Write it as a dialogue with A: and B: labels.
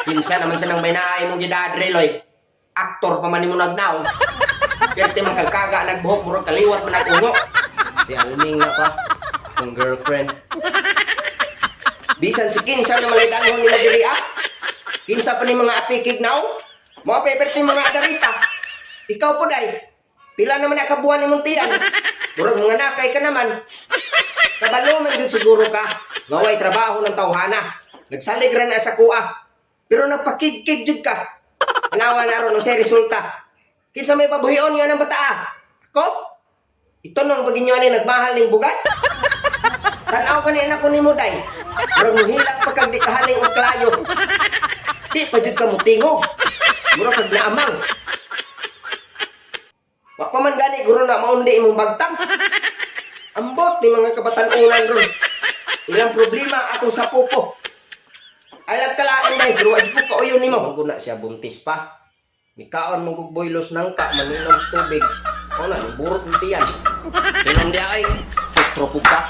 A: Pinsa naman sa nang may naay mong gidadre, Loy. Aktor pa man ni mo nagnaw. Kerte man kagkaga, nagbuhok, murag kaliwat man nagungo. Si Alming na pa, ang girlfriend. Bisan si Kinsa na malay dalhon nila diri ah. Kinsa pa ni mga apikig now? Mga pepers ni mga adarita. Ikaw po day. Pila naman nakabuhan ni Muntian. Murag mga nakay ka naman. Kabalo man yun siguro ka. Ngaway trabaho ng tawhana. Nagsalig rin na sa kuha. Pero nagpakig-kig jud ka. Anawa na ron ang sa resulta. Kinsa may pabuhion yun ng bata. Ako? Ito nung bagin nyo nagmahal ng bugas? Tanaw ka na ko ni mo day. Murag muhilak pagkagdikahaling og klayo. Di pa jud ka mo tingog. Murag kag naamang. Wa pa man gani guro na maundi imong bagtang. Ambot ni mga kabatan-unan ron. Ilang problema atong sa pupo. Ay lang kalaan day, pero ay po kauyon nimo. Kung na siya buntis pa. Mikaon mong gugboylos nang ka, maninom sa tubig. O na, burot ng tiyan. Sinong di ay, tropo ka.